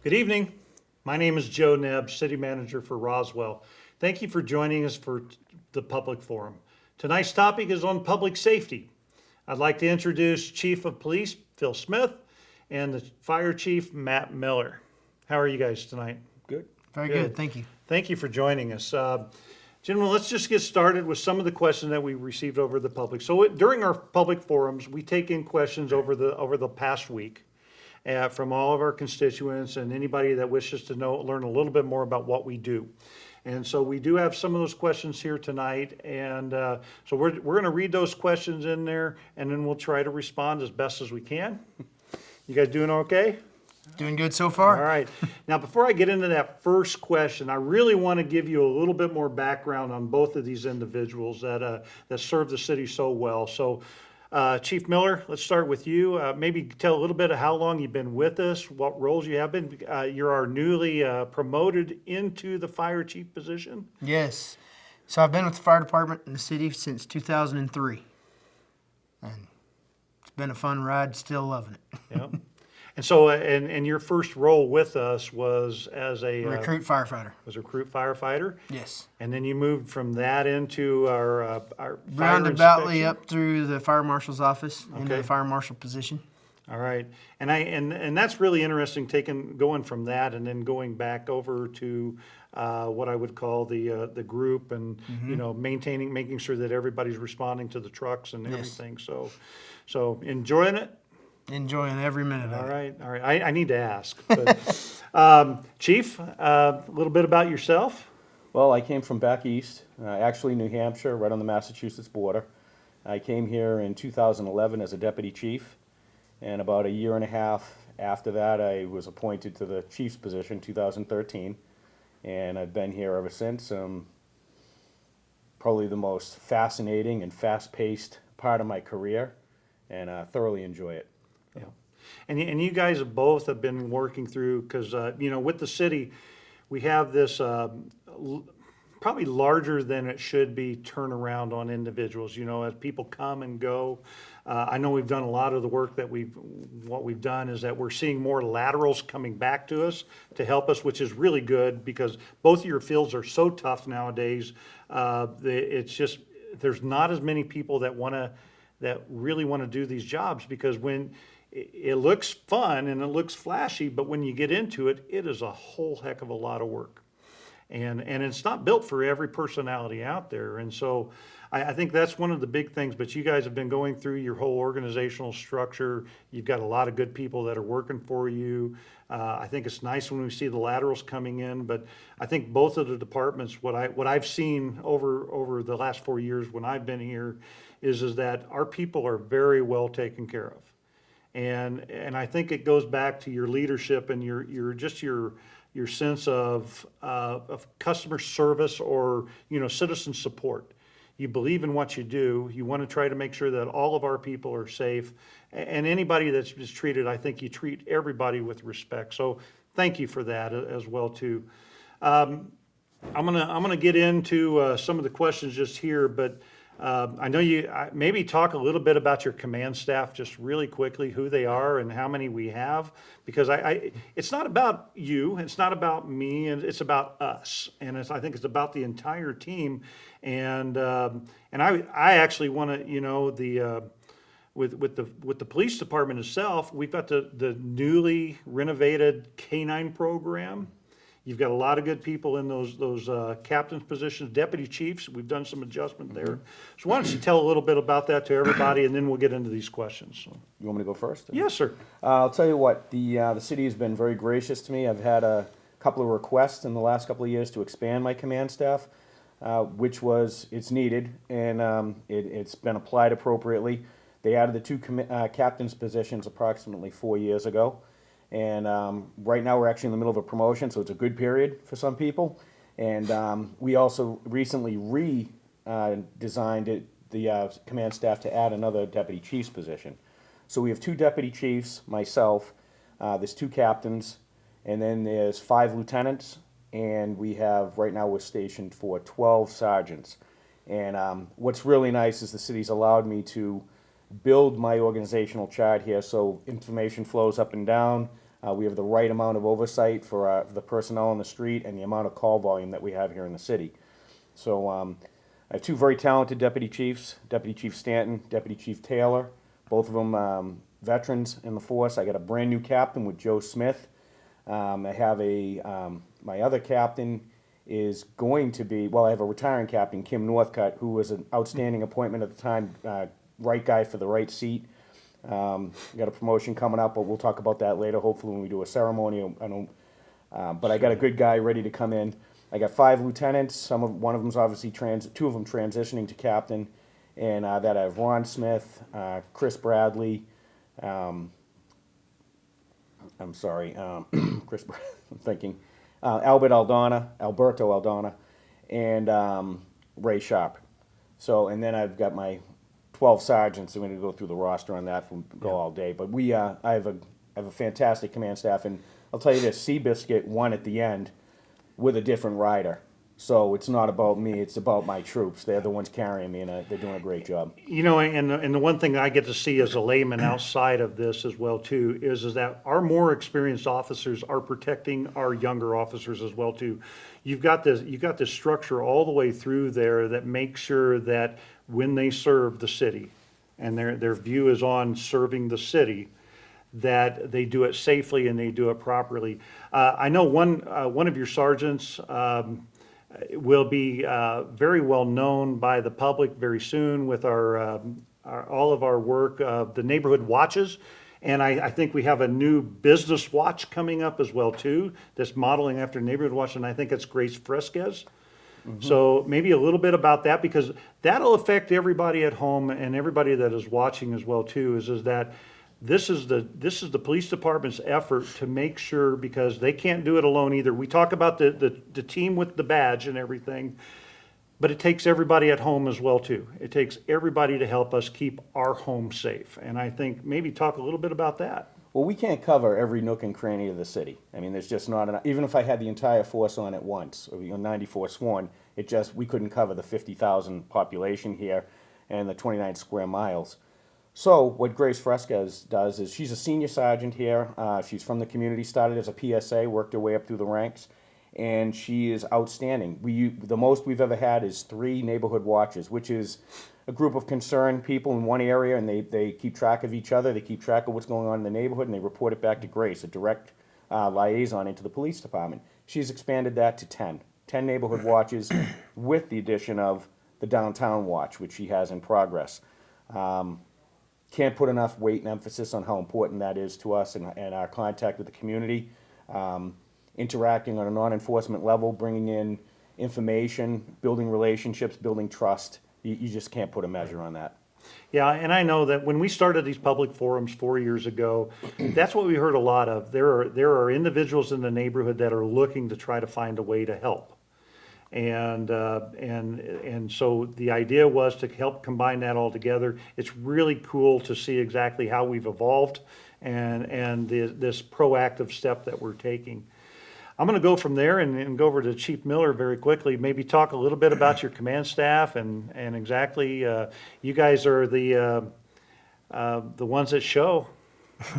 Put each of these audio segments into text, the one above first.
Good evening. My name is Joe Neeb, City Manager for Roswell. Thank you for joining us for the public forum. Tonight's topic is on public safety. I'd like to introduce Chief of Police Phil Smith and the Fire Chief Matt Miller. How are you guys tonight? Good. Very good, thank you. Thank you for joining us. Gentlemen, let's just get started with some of the questions that we received over the public. So during our public forums, we take in questions over the past week from all of our constituents and anybody that wishes to learn a little bit more about what we do. And so we do have some of those questions here tonight, and so we're going to read those questions in there, and then we'll try to respond as best as we can. You guys doing okay? Doing good so far. All right. Now, before I get into that first question, I really want to give you a little bit more background on both of these individuals that serve the city so well. So, Chief Miller, let's start with you. Maybe tell a little bit of how long you've been with us, what roles you have been. You're our newly promoted into the fire chief position. Yes. So I've been with the fire department in the city since 2003. And it's been a fun ride, still loving it. Yeah. And so, and your first role with us was as a Recruit firefighter. Was a recruit firefighter. Yes. And then you moved from that into our fire Roundaboutly inspection? up through the fire marshal's office into Okay. the fire marshal position. All right, and that's really interesting. Going from that and then going back over to what I would call the group, and making sure that everybody's responding to the trucks and everything. So enjoying it. Enjoying every minute All of it. right. I need to ask, but, Chief, a little bit about yourself. Well, I came from back east, actually New Hampshire, right on the Massachusetts border. I came here in 2011 as a deputy chief, and about a year and a half after that, I was appointed to the chief's position, 2013, and I've been here ever since. Probably the most fascinating and fast-paced part of my career, and thoroughly enjoy it. Yeah. And you guys have been working through, because, with the city, we have this probably larger than it should be turnaround on individuals, as people come and go. I know we've done a lot of the work what we've done is that we're seeing more laterals coming back to us to help us, which is really good because both of your fields are so tough nowadays. It's just, there's not as many people that really want to do these jobs, because when it looks fun and it looks flashy, but when you get into it, it is a whole heck of a lot of work. And it's not built for every personality out there. And so I think that's one of the big things. But you guys have been going through your whole organizational structure. You've got a lot of good people that are working for you. I think it's nice when we see the laterals coming in. But I think both of the departments, what I've seen over the last 4 years when I've been here, is that our people are very well taken care of. And I think it goes back to your leadership and your sense of customer service or citizen support. You believe in what you do. You want to try to make sure that all of our people are safe, and anybody that's mistreated, I think you treat everybody with respect. So thank you for that as well too. I'm gonna get into some of the questions just here, but I know maybe talk a little bit about your command staff just really quickly, who they are and how many we have, because it's not about you, it's not about me, and it's about us, and I think it's about the entire team, and I actually want to with the police department itself, we've got the newly renovated K-9 program. You've got a lot of good people in those captain's positions, deputy chiefs. We've done some adjustment there. So why don't you tell a little bit about that to everybody, and then we'll get into these questions. So. You want me to go first? Yes, sir. I'll tell you what, the city has been very gracious to me. I've had a couple of requests in the last couple of years to expand my command staff, it's needed, and it's been applied appropriately. They added the two captain's positions approximately 4 years ago. And right now we're actually in the middle of a promotion, so it's a good period for some people. And we also recently designed the command staff to add another deputy chief's position. So we have two deputy chiefs, myself, there's two captains, and then there's 5 lieutenants, and right now we're stationed for 12 sergeants. And what's really nice is the city's allowed me to build my organizational chart here so information flows up and down. We have the right amount of oversight for the personnel on the street and the amount of call volume that we have here in the city. So I have two very talented deputy chiefs, Deputy Chief Stanton, Deputy Chief Taylor, both of them veterans in the force. I got a brand new captain with Joe Smith. I have my other captain is going to be, well, I have a retiring captain, Kim Northcutt, who was an outstanding appointment at the time, right guy for the right seat. Got a promotion coming up, but we'll talk about that later, hopefully when we do a ceremony. But I got a good guy ready to come in. I got 5 lieutenants. One of them's obviously two of them transitioning to captain, and that I have Ron Smith, Chris Bradley. I'm sorry, Chris. I'm thinking Alberto Aldana, and Ray Sharp. So, and then I've got my 12 sergeants. I'm going to go through the roster on that. We'll go all day. But I have a fantastic command staff, and I'll tell you this: Seabiscuit won at the end with a different rider. So it's not about me; it's about my troops. They're the ones carrying me, and they're doing a great job. You know, and the one thing I get to see as a layman outside of this as well too is that our more experienced officers are protecting our younger officers as well too. You've got this structure all the way through there that makes sure that when they serve the city, and their view is on serving the city, that they do it safely and they do it properly. I know one of your sergeants. Will be very well known by the public very soon with all of our work, the neighborhood watches. And I think we have a new business watch coming up as well too, that's modeling after neighborhood watch, and I think it's Grace Fresquez. So maybe a little bit about that, because that'll affect everybody at home and everybody that is watching as well too, is that this is the police department's effort to make sure, because they can't do it alone either. We talk about the team with the badge and everything, but it takes everybody at home as well too. It takes everybody to help us keep our home safe. And I think maybe talk a little bit about that. Well, we can't cover every nook and cranny of the city. I mean, there's just not enough. Even if I had the entire force on at once, or 94 sworn, we couldn't cover the 50,000 population here and the 29 square miles. So what Grace Fresquez does is she's a senior sergeant here. She's from the community, started as a PSA, worked her way up through the ranks, and she is outstanding. The most we've ever had is 3 neighborhood watches, which is a group of concerned people in one area, and they keep track of each other, they keep track of what's going on in the neighborhood, and they report it back to Grace, a direct liaison into the police department. She's expanded that to 10 neighborhood watches with the addition of the downtown watch, which she has in progress. Can't put enough weight and emphasis on how important that is to us and our contact with the community, interacting on a non-enforcement level, bringing in information, building relationships, building trust. You just can't put a measure on that. Yeah, and I know that when we started these public forums 4 years ago, that's what we heard a lot of. There are individuals in the neighborhood that are looking to try to find a way to help. And so the idea was to help combine that all together. It's really cool to see exactly how we've evolved and this proactive step that we're taking. I'm going to go from there and go over to Chief Miller very quickly. Maybe talk a little bit about your command staff and exactly you guys are the ones that show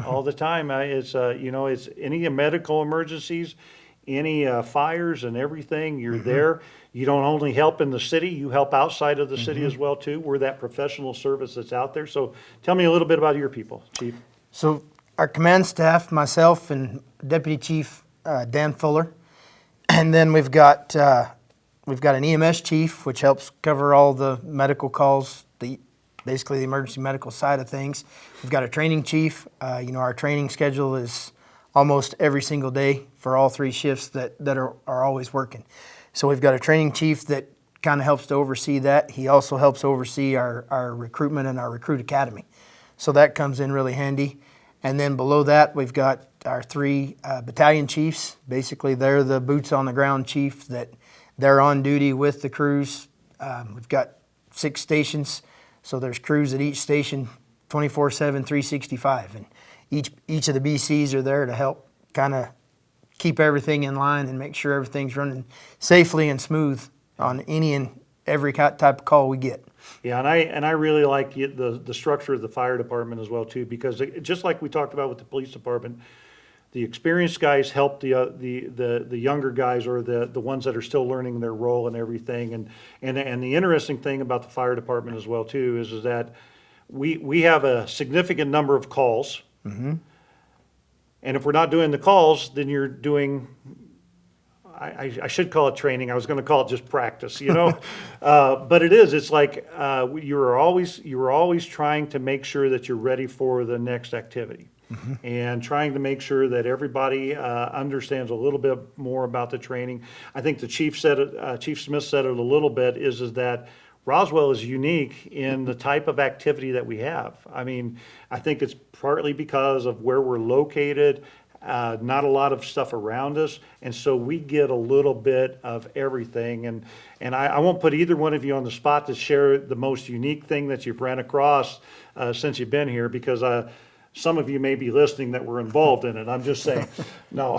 all the time. It's any medical emergencies, any fires and everything, you're there. You don't only help in the city, you help outside of the city as well too. We're that professional service that's out there. So tell me a little bit about your people, Chief. So our command staff, myself and Deputy Chief Dan Fuller, and then we've got an EMS chief, which helps cover all the medical calls, basically the emergency medical side of things. We've got a training chief. Our training schedule is almost every single day for all 3 shifts that are always working. So we've got a training chief that kind of helps to oversee that. He also helps oversee our recruitment and our recruit academy. So that comes in really handy. And then below that, we've got our 3 battalion chiefs. Basically, they're the boots on the ground chief that they're on duty with the crews. We've got 6 stations, so there's crews at each station 24/7, 365. And each of the BCs are there to help kind of keep everything in line and make sure everything's running safely and smooth on any and every type of call we get. Yeah, and I really like the structure of the fire department as well too, because just like we talked about with the police department, the experienced guys help the younger guys, or the ones that are still learning their role and everything. And the interesting thing about the fire department as well too is that we have a significant number of calls. And if we're not doing the calls, then you're doing, I should call it training. I was going to call it just practice, you know? But it is, it's like, you are always trying to make sure that you're ready for the next activity. And trying to make sure that everybody understands a little bit more about the training. I think the chief said it, Chief Smith said it a little bit, is that Roswell is unique in the type of activity that we have. I mean, I think it's partly because of where we're located, not a lot of stuff around us, and so we get a little bit of everything. And I won't put either one of you on the spot to share the most unique thing that you've ran across since you've been here, because some of you may be listening that were involved in it. I'm just saying, no.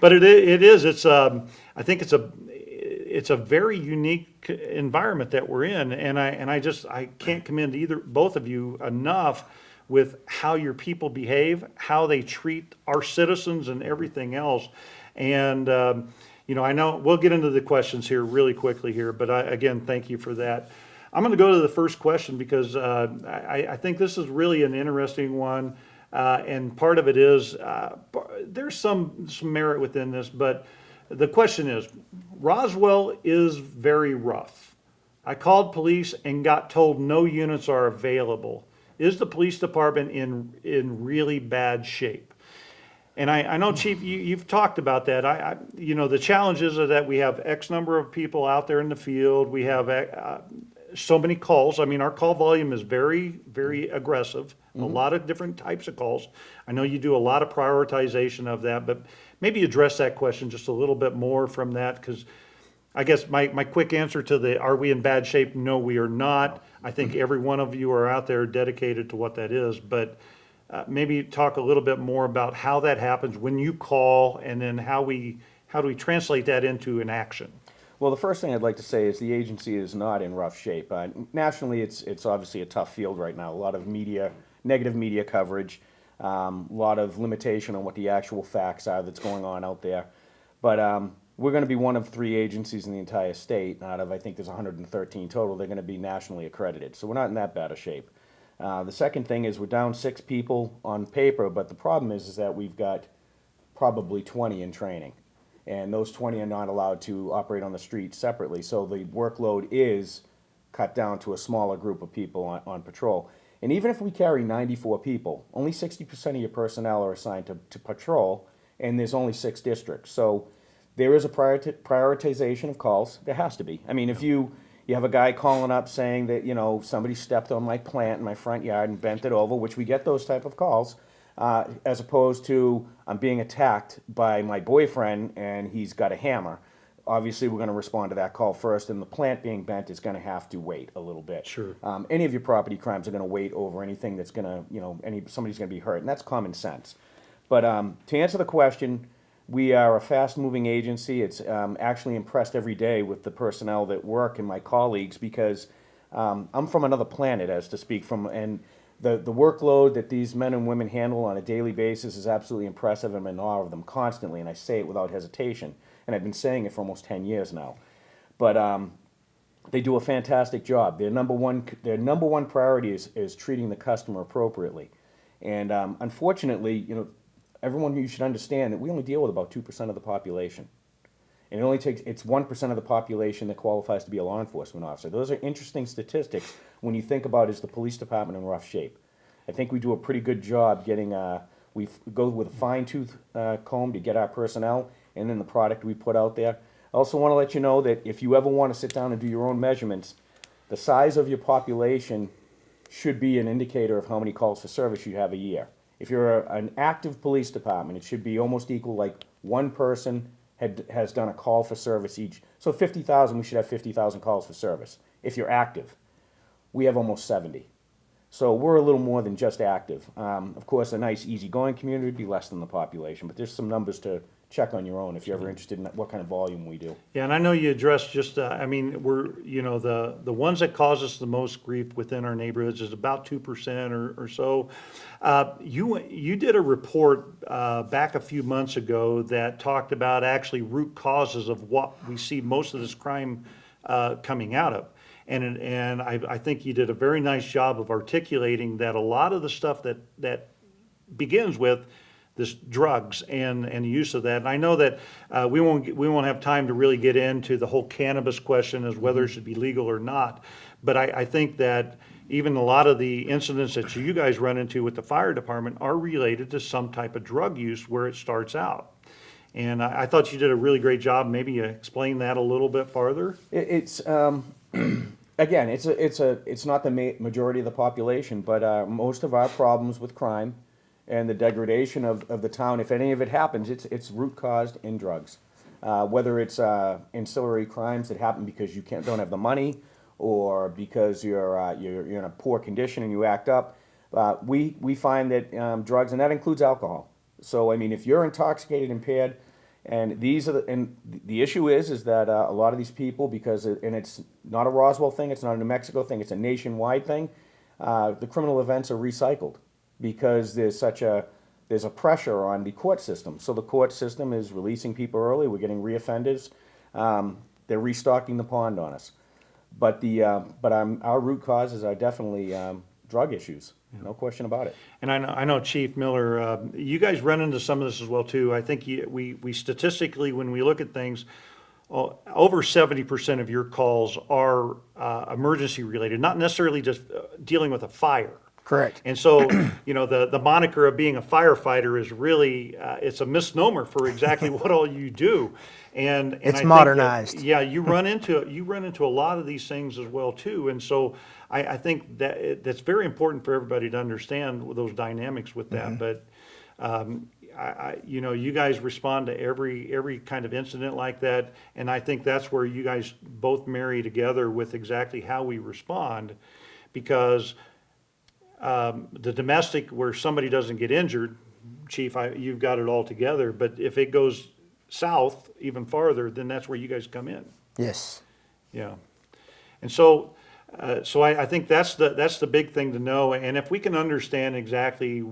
But it is. I think it's a very unique environment that we're in, and I can't commend both of you enough with how your people behave, how they treat our citizens and everything else. And I know we'll get into the questions here really quickly here, but again, thank you for that. I'm going to go to the first question because I think this is really an interesting one, and part of it is there's some merit within this, but the question is, Roswell is very rough. I called police and got told no units are available. Is the police department in really bad shape? And I know, Chief, you've talked about that. The challenges are that we have X number of people out there in the field. We have so many calls. I mean, our call volume is very, very aggressive. A lot of different types of calls. I know you do a lot of prioritization of that, but maybe address that question just a little bit more from that, because I guess my quick answer to are we in bad shape? No, we are not. I think every one of you are out there dedicated to what that is, but maybe talk a little bit more about how that happens when you call, and then how do we translate that into an action? Well, the first thing I'd like to say is the agency is not in rough shape. Nationally, it's obviously a tough field right now. A lot of negative media coverage, a lot of limitation on what the actual facts are that's going on out there. But we're going to be one of 3 agencies in the entire state. Out of, I think there's 113 total, they're going to be nationally accredited. So we're not in that bad a shape. The second thing is we're down 6 people on paper, but the problem is that we've got probably 20 in training. And those 20 are not allowed to operate on the street separately. So the workload is cut down to a smaller group of people on patrol. And even if we carry 94 people, only 60% of your personnel are assigned to patrol, and there's only 6 districts. So there is a prioritization of calls. There has to be. I mean, if you have a guy calling up saying that, somebody stepped on my plant in my front yard and bent it over, which we get those type of calls, as opposed to I'm being attacked by my boyfriend and he's got a hammer. Obviously, we're going to respond to that call first, and the plant being bent is going to have to wait a little bit. Sure. Any of your property crimes are going to wait over anything that's going to, somebody's going to be hurt, and that's common sense. But to answer the question, we are a fast-moving agency. It's actually impressed every day with the personnel that work and my colleagues, because I'm from another planet, as to speak, and the workload that these men and women handle on a daily basis is absolutely impressive. I'm in awe of them constantly, and I say it without hesitation. And I've been saying it for almost 10 years now. But they do a fantastic job. Their number one priority is treating the customer appropriately. And unfortunately, everyone, you should understand that we only deal with about 2% of the population. And it's 1% of the population that qualifies to be a law enforcement officer. Those are interesting statistics when you think about, is the police department in rough shape? I think we do a pretty good job getting, we go with a fine-tooth comb to get our personnel, and then the product we put out there. I also want to let you know that if you ever want to sit down and do your own measurements, the size of your population should be an indicator of how many calls for service you have a year. If you're an active police department, it should be almost equal, like one person has done a call for service each. So 50,000, we should have 50,000 calls for service. If you're active, we have almost 70. So we're a little more than just active. Of course, a nice, easygoing community would be less than the population, but there's some numbers to check on your own if you're ever interested in what kind of volume we do. Yeah, and I know you addressed just, I mean, the ones that cause us the most grief within our neighborhoods is about 2% or so. You did a report back a few months ago that talked about actually root causes of what we see most of this crime coming out of. And I think you did a very nice job of articulating that a lot of the stuff that begins with this drugs and the use of that. And I know that we won't have time to really get into the whole cannabis question as whether it should be legal or not. But I think that even a lot of the incidents that you guys run into with the fire department are related to some type of drug use where it starts out. And I thought you did a really great job. Maybe you explain that a little bit farther. It's again, it's not the majority of the population, but most of our problems with crime and the degradation of the town, if any of it happens, it's root caused in drugs. Whether it's ancillary crimes that happen because you don't have the money, or because you're in a poor condition and you act up, we find that drugs, and that includes alcohol. So I mean, if you're intoxicated, impaired, and the issue is that a lot of these people, and it's not a Roswell thing, it's not a New Mexico thing, it's a nationwide thing. The criminal events are recycled because there's a pressure on the court system. So the court system is releasing people early. We're getting reoffenders. They're restocking the pond on us. But our root causes are definitely drug issues. No question about it. And I know Chief Miller, you guys run into some of this as well too. I think we statistically, when we look at things, over 70% of your calls are emergency related, not necessarily just dealing with a fire. Correct. And so, the moniker of being a firefighter is really, it's a misnomer for exactly what all you do. And It's I think modernized. that, yeah, you run into a lot of these things as well too. And so I think that's very important for everybody to understand those dynamics with that. But, you guys respond to every kind of incident like that. And I think that's where you guys both marry together with exactly how we respond, because the domestic, where somebody doesn't get injured, Chief, you've got it all together. But if it goes south even farther, then that's where you guys come in. Yes. Yeah. And so I think that's the big thing to know. And if we can understand exactly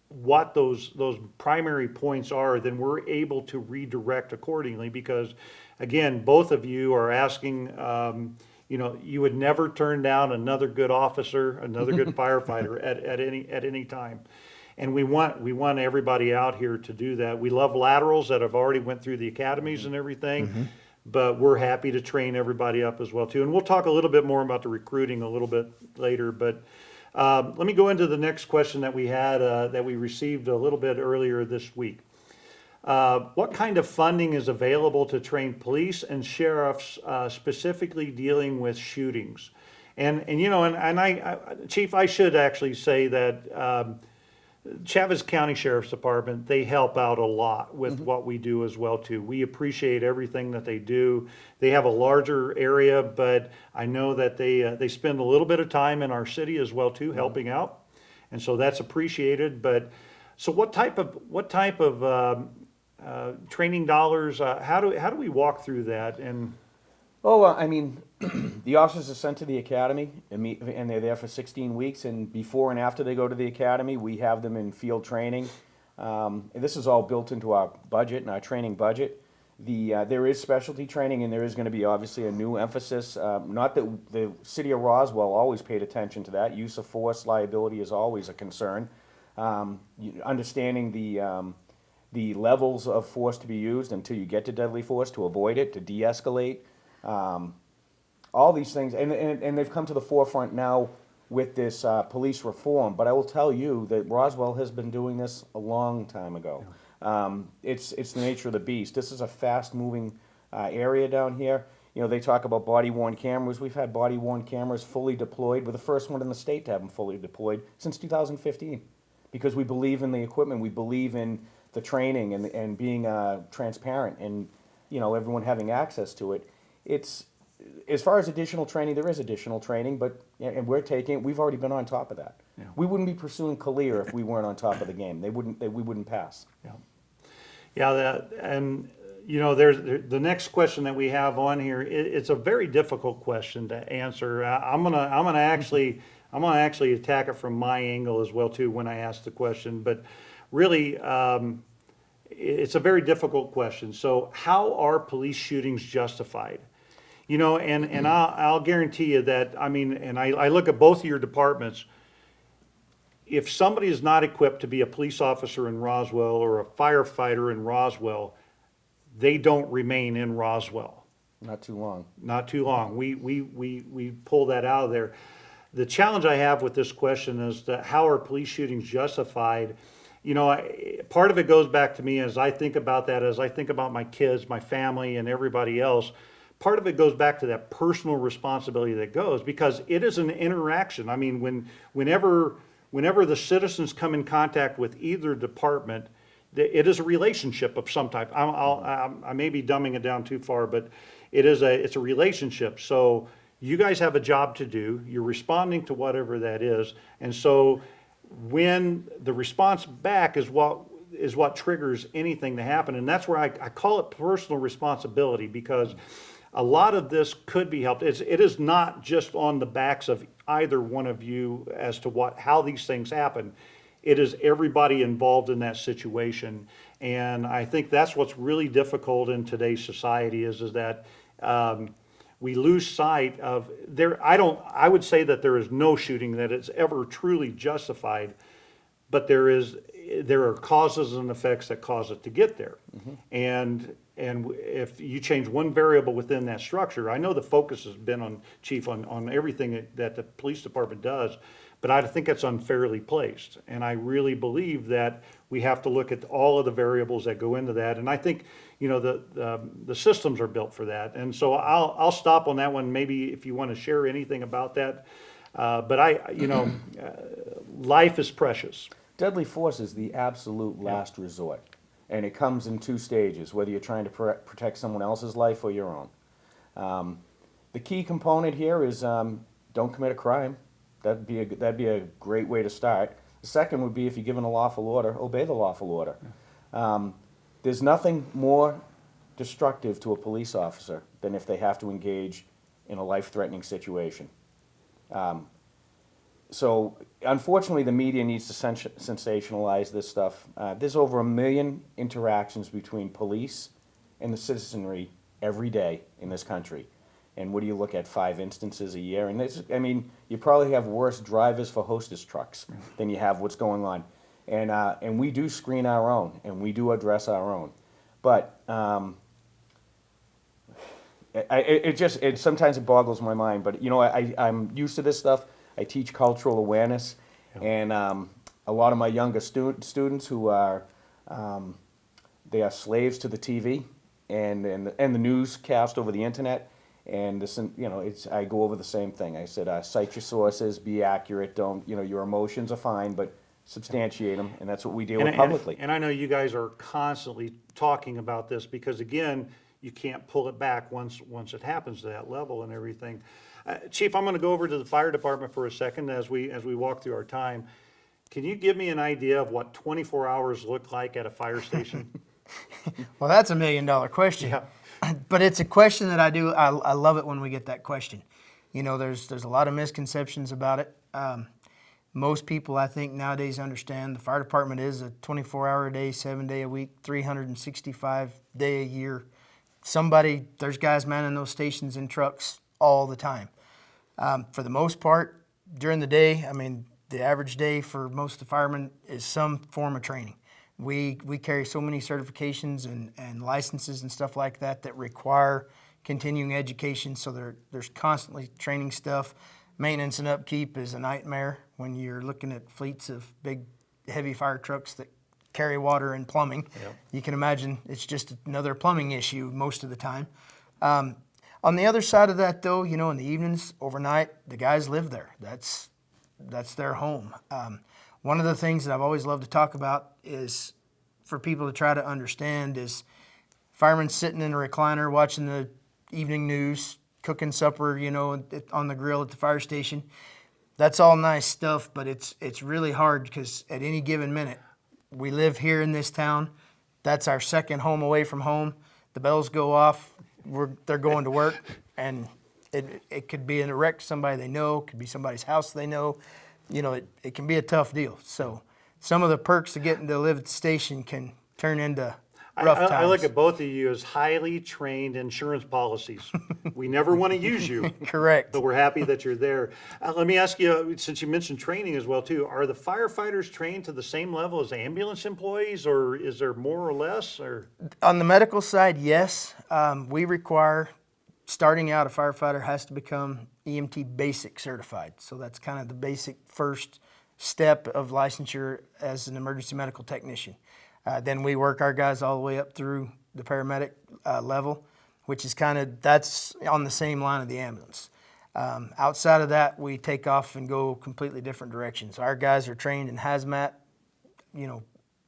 what those primary points are, then we're able to redirect accordingly. Because again, both of you are asking. You would never turn down another good officer, another good firefighter at any time. And we want everybody out here to do that. We love laterals that have already went through the academies and everything, but we're happy to train everybody up as well too. And we'll talk a little bit more about the recruiting a little bit later. But let me go into the next question that we had that we received a little bit earlier this week. What kind of funding is available to train police and sheriffs specifically dealing with shootings? And Chief, I should actually say that Chavez County Sheriff's Department, they help out a lot with what we do as well too. We appreciate everything that they do. They have a larger area, but I know that they spend a little bit of time in our city as well too, helping out, and so that's appreciated. But so what type of training dollars? How do we walk through that? And I mean, the officers are sent to the academy and they're there for 16 weeks. And before and after they go to the academy, we have them in field training. And this is all built into our budget and our training budget. There is specialty training, and there is going to be obviously a new emphasis. Not that the city of Roswell always paid attention to that. Use of force liability is always a concern. Understanding the levels of force to be used until you get to deadly force, to avoid it, to de-escalate. All these things, and they've come to the forefront now with this police reform. But I will tell you that Roswell has been doing this a long time ago. It's the nature of the beast. This is a fast-moving area down here. They talk about body-worn cameras. We've had body-worn cameras fully deployed. We're the first one in the state to have them fully deployed since 2015, because we believe in the equipment. We believe in the training and being transparent, and everyone having access to it. It's, as far as additional training, there is additional training, but and we've already been on top of that. Yeah. We wouldn't be pursuing Kalir if we weren't on top of the game. We wouldn't pass. Yeah. Yeah, and there's the next question that we have on here. It's a very difficult question to answer. I'm gonna actually attack it from my angle as well too when I ask the question. But really, it's a very difficult question. So, how are police shootings justified? And I'll guarantee you that. I mean, and I look at both of your departments. If somebody is not equipped to be a police officer in Roswell or a firefighter in Roswell, they don't remain in Roswell. Not too long. Not too long. We pull that out of there. The challenge I have with this question is that how are police shootings justified? Part of it goes back to me as I think about that, as I think about my kids, my family, and everybody else. Part of it goes back to that personal responsibility that goes, because it is an interaction. I mean, whenever the citizens come in contact with either department, it is a relationship of some type. I may be dumbing it down too far, but it's a relationship. So you guys have a job to do. You're responding to whatever that is, and so when the response back is what triggers anything to happen, and that's where I call it personal responsibility, because a lot of this could be helped. It is not just on the backs of either one of you as to how these things happen. It is everybody involved in that situation, and I think that's what's really difficult in today's society is that we lose sight of there. I would say that there is no shooting that is ever truly justified, but there are causes and effects that cause it to get there. And if you change one variable within that structure, I know the focus has been on Chief on everything that the police department does, but I think it's unfairly placed. And I really believe that we have to look at all of the variables that go into that. And I think the systems are built for that. And so I'll stop on that one. Maybe if you want to share anything about that, but life is precious. Deadly force is the absolute last resort, and it comes in two stages, whether you're trying to protect someone else's life or your own. The key component here is don't commit a crime. That'd be a great way to start. The second would be, if you're given a lawful order, obey the lawful order. There's nothing more destructive to a police officer than if they have to engage in a life-threatening situation. So unfortunately, the media needs to sensationalize this stuff. There's over 1 million interactions between police and the citizenry every day in this country. And what do you look at, 5 instances a year? And you probably have worse drivers for hostess trucks than you have what's going on. And we do screen our own, and we do address our own. But sometimes it boggles my mind. But I'm used to this stuff. I teach cultural awareness, and a lot of my younger students who are they are slaves to the TV and the newscast over the internet. And this, I go over the same thing. I said, cite your sources, be accurate. Don't, your emotions are fine, but substantiate them, and that's what we deal with publicly. And I know you guys are constantly talking about this because, again, you can't pull it back once it happens to that level and everything. Chief, I'm going to go over to the fire department for a second as we walk through our time. Can you give me an idea of what 24 hours look like at a fire station? Well, that's $1 million question. Yeah. But it's a question that I love it when we get that question. There's a lot of misconceptions about it. Most people, I think, nowadays understand the fire department is a 24-hour a day, 7-day a week, 365-day a year. There's guys manning those stations in trucks all the time. For the most part, during the day, the average day for most of the firemen is some form of training. We carry so many certifications and licenses and stuff like that require continuing education, so there's constantly training stuff. Maintenance and upkeep is a nightmare when you're looking at fleets of big, heavy fire trucks that carry water and plumbing. Yep. You can imagine it's just another plumbing issue most of the time. On the other side of that, though, in the evenings, overnight, the guys live there. That's their home. One of the things that I've always loved to talk about is for people to try to understand is firemen sitting in a recliner watching the evening news, cooking supper, on the grill at the fire station. That's all nice stuff, but it's really hard because at any given minute, we live here in this town. That's our second home away from home. The bells go off, they're going to work, and it could be in a wreck, somebody they know, it could be somebody's house they know. You know, it can be a tough deal. So some of the perks of getting to live at the station can turn into rough times. I look at both of you as highly trained insurance policies. We never want to use you. Correct. But we're happy that you're there. Let me ask you, since you mentioned training as well too, are the firefighters trained to the same level as ambulance employees, or is there more or less? Or On the medical side, yes. We require, starting out, a firefighter has to become EMT basic certified. So that's kind of the basic first step of licensure as an emergency medical technician. Then we work our guys all the way up through the paramedic level, which is that's on the same line of the ambulance. Outside of that, we take off and go completely different directions. Our guys are trained in hazmat,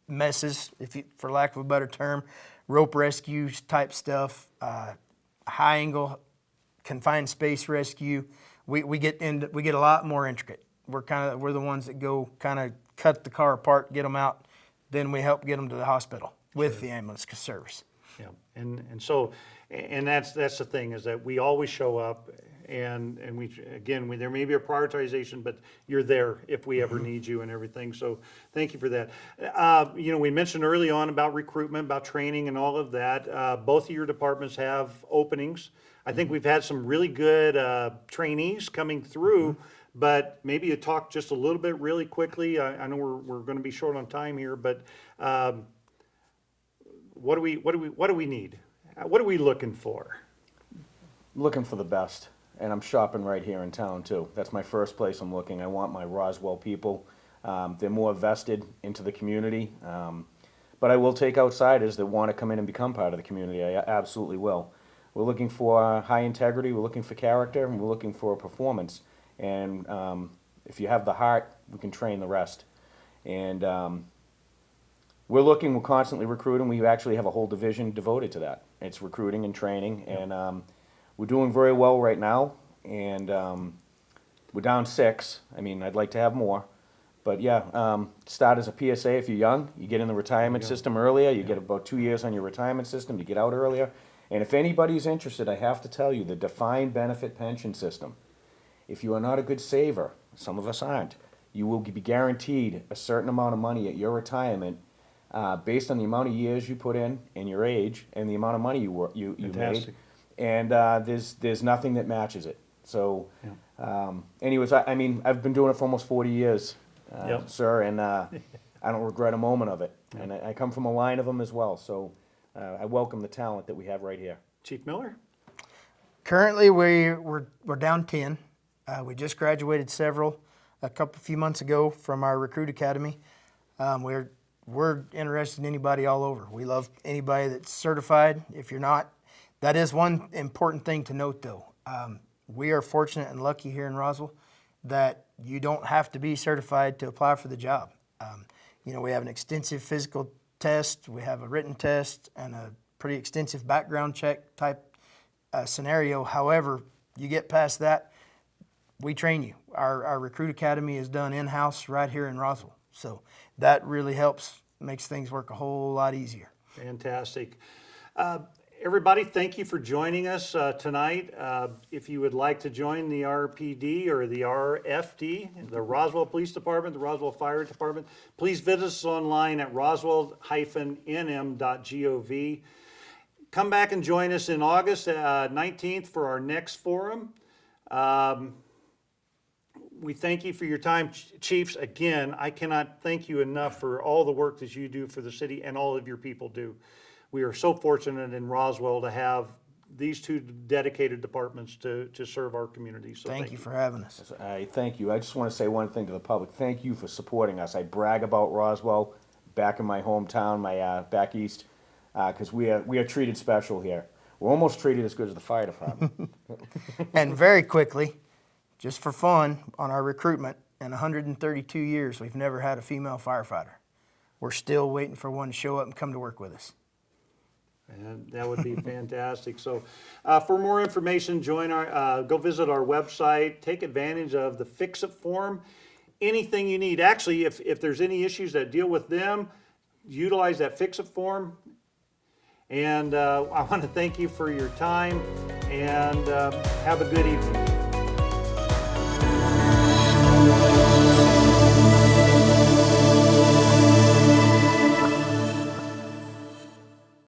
messes, for lack of a better term, rope rescues type stuff, high angle, confined space rescue. We get a lot more intricate. We're the ones that go cut the car apart, get them out, then we help get them to the hospital with the ambulance service. yeah, and so that's the thing, is that we always show up, and there may be a prioritization, but you're there if we ever need you and everything. So thank you for that. We mentioned early on about recruitment, about training, and all of that. Both of your departments have openings. I think we've had some really good trainees coming through. But maybe you talk just a little bit really quickly. I know we're going to be short on time here, but what do we need? What are we looking for? Looking for the best, and I'm shopping right here in town too. That's my first place I'm looking. I want my Roswell people. They're more vested into the community, but I will take outsiders that want to come in and become part of the community. I absolutely will. We're looking for high integrity. We're looking for character, and we're looking for performance. And if you have the heart, we can train the rest. And we're constantly recruiting. We actually have a whole division devoted to that. It's recruiting and training. And we're doing very well right now. And we're down 6. I mean, I'd like to have more. But yeah, start as a PSA if you're young. You get in the retirement system earlier. You get about 2 years on your retirement system. You get out earlier. And if anybody's interested, I have to tell you, the defined benefit pension system. If you are not a good saver, some of us aren't, you will be guaranteed a certain amount of money at your retirement based on the amount of years you put in and your age and the amount of money you made. And there's nothing that matches it. So, anyways, I've been doing it for almost 40 years, sir, and I don't regret a moment of it. And I come from a line of them as well. So I welcome the talent that we have right here. Chief Miller? Currently, we're down 10. We just graduated a few months ago from our recruit academy. We're interested in anybody all over. We love anybody that's certified. If you're not, that is one important thing to note though. We are fortunate and lucky here in Roswell that you don't have to be certified to apply for the job. We have an extensive physical test, we have a written test, and a pretty extensive background check type scenario. However, you get past that, we train you. Our recruit academy is done in-house right here in Roswell. So that really makes things work a whole lot easier. Fantastic. Everybody, thank you for joining us tonight. If you would like to join the RPD or the RFD, the Roswell Police Department, the Roswell Fire Department, please visit us online at roswell-nm.gov. Come back and join us in August 19th for our next forum. We thank you for your time, Chiefs. Again, I cannot thank you enough for all the work that you do for the city and all of your people do. We are so fortunate in Roswell to have these two dedicated departments to serve our community. So thank you for having us. I thank you. I just want to say one thing to the public. Thank you for supporting us. I brag about Roswell back in my hometown, my back east, because we are treated special here. We're almost treated as good as the fire department. And very quickly, just for fun, on our recruitment, in 132 years, we've never had a female firefighter. We're still waiting for one to show up and come to work with us. And that would be fantastic. So for more information, go visit our website, take advantage of the Fix It form. Anything you need. Actually, if there's any issues that deal with them, utilize that fix-it form. And I want to thank you for your time, and have a good evening.